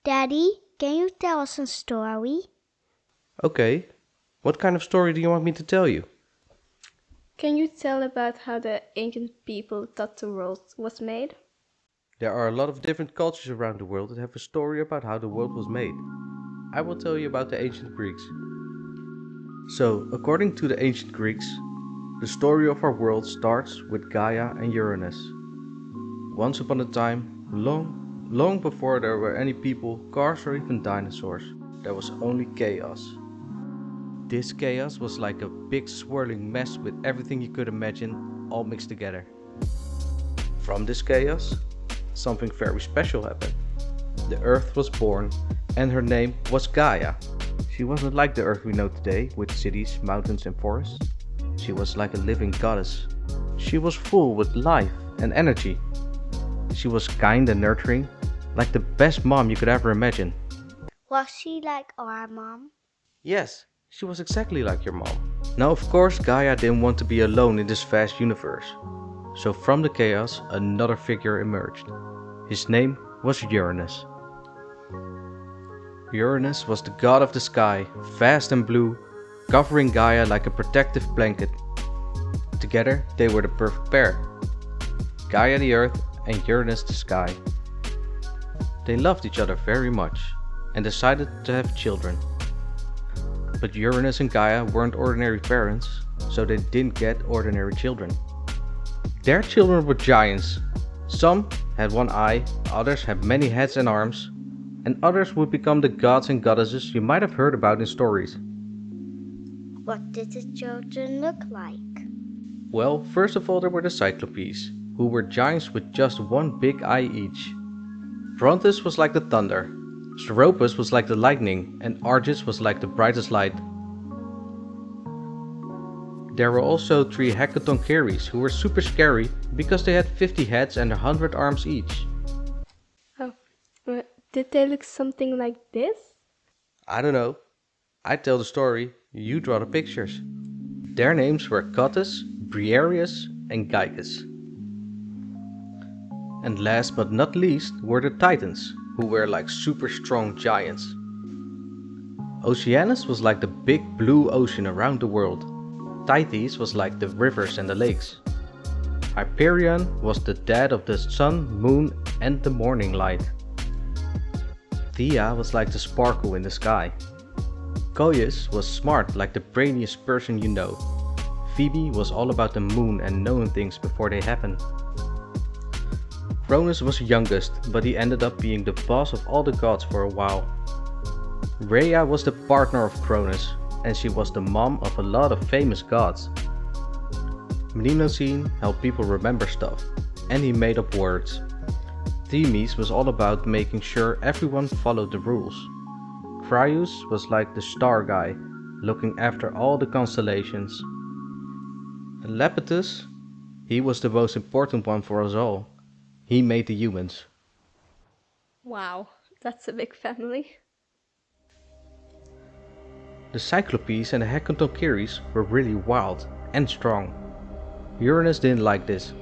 Daddy, can you tell us a story? Okay, what kind of story do you want me to tell you? Can you tell about how the ancient people thought the world was made? There are a lot of different cultures around the world that have a story about how the world was made. I will tell you about the ancient Greeks. So, according to the ancient Greeks, the story of our world starts with Gaia and Uranus. Once upon a time, long before there were any people, cars, or even dinosaurs, there was only chaos. This chaos was like a big swirling mess with everything you could imagine all mixed together. From this chaos, something very special happened. The Earth was born, and her name was Gaia. She wasn't like the Earth we know today, with cities, mountains, and forests. She was like a living goddess. She was full with life and energy. She was kind and nurturing, like the best mom you could ever imagine. Was she like our mom? Yes, she was exactly like your mom. Now, of course, Gaia didn't want to be alone in this vast universe. So from the chaos, another figure emerged. His name was Uranus. Uranus was the god of the sky, vast and blue, covering Gaia like a protective blanket. Together, they were the perfect pair. Gaia the earth and Uranus the sky. They loved each other very much and decided to have children. But Uranus and Gaia weren't ordinary parents, so they didn't get ordinary children. Their children were giants. Some had one eye, others had many heads and arms, and others would become the gods and goddesses you might have heard about in stories. What did the children look like? Well, first of all there were the Cyclopes, who were giants with just one big eye each. Brontes was like the thunder, Seropus was like the lightning, and Argus was like the brightest light. There were also 3 Hecatoncheires who were super scary because they had 50 heads and 100 arms each. Oh, did they look something like this? I don't know. I tell the story, you draw the pictures. Their names were Cottus, Briareus, and Gyges. And last but not least were the Titans, who were like super strong giants. Oceanus was like the big blue ocean around the world. Tethys was like the rivers and the lakes. Hyperion was the dad of the sun, moon, and the morning light. Thea was like the sparkle in the sky. Coeus was smart like the brainiest person you know. Phoebe was all about the moon and knowing things before they happen. Cronus was youngest, but he ended up being the boss of all the gods for a while. Rhea was the partner of Cronus, and she was the mom of a lot of famous gods. Mnemosyne helped people remember stuff, and he made up words. Themis was all about making sure everyone followed the rules. Cryus was like the star guy, looking after all the constellations. And Lepidus, he was the most important one for us all. He made the humans. Wow, that's a big family. The Cyclopes and the Hecatoncheires were really wild and strong. Uranus didn't like this.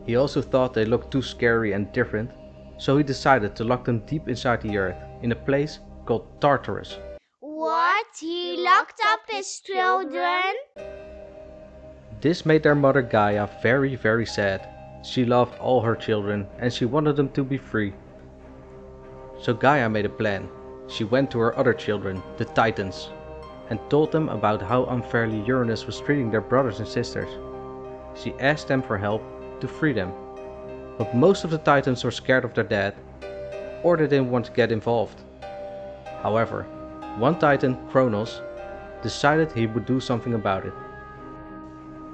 He also thought they looked too scary and different, so he decided to lock them deep inside the earth in a place called Tartarus. What? He locked up his children? This made their mother Gaia very, very sad. She loved all her children and she wanted them to be free. So Gaia made a plan. She went to her other children, the Titans, and told them about how unfairly Uranus was treating their brothers and sisters. She asked them for help to free them. But most of the Titans were scared of their dad, or they didn't want to get involved. However, one Titan, Kronos, decided he would do something about it.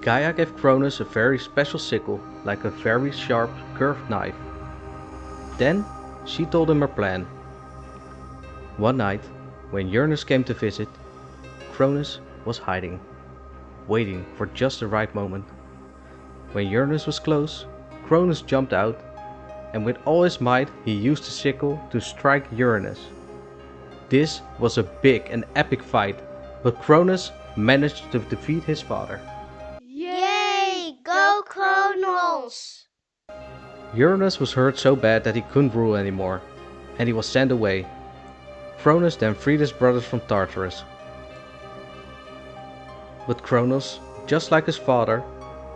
Gaia gave Cronus a very special sickle, like a very sharp, curved knife. Then she told him her plan. One night, when Uranus came to visit, Cronus was hiding, waiting for just the right moment. When Uranus was close, Cronus jumped out, and with all his might he used the sickle to strike Uranus. This was a big and epic fight, but Cronus managed to defeat his father. Yay! Go Kronos! Uranus was hurt so bad that he couldn't rule anymore, and he was sent away. Cronus then freed his brothers from Tartarus. But Cronus, just like his father,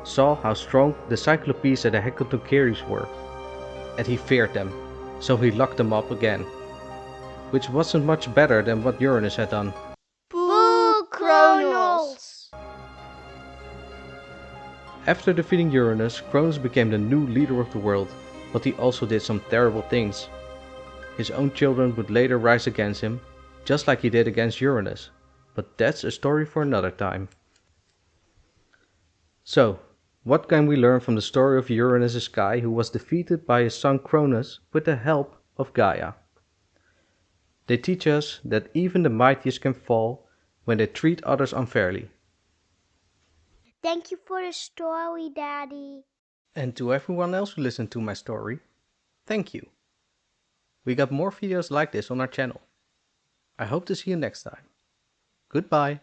saw how strong the Cyclopes and the Hecatoncheires were, and he feared them, so he locked them up again, which wasn't much better than what Uranus had done. Boo, Kronos! After defeating Uranus, Cronus became the new leader of the world, but he also did some terrible things. His own children would later rise against him, just like he did against Uranus, but that's a story for another time. So, what can we learn from the story of Uranus' guy who was defeated by his son Cronus with the help of Gaia? They teach us that even the mightiest can fall when they treat others unfairly. Thank you for the story, Daddy. And to everyone else who listened to my story, thank you. We got more videos like this on our channel. I hope to see you next time. Goodbye.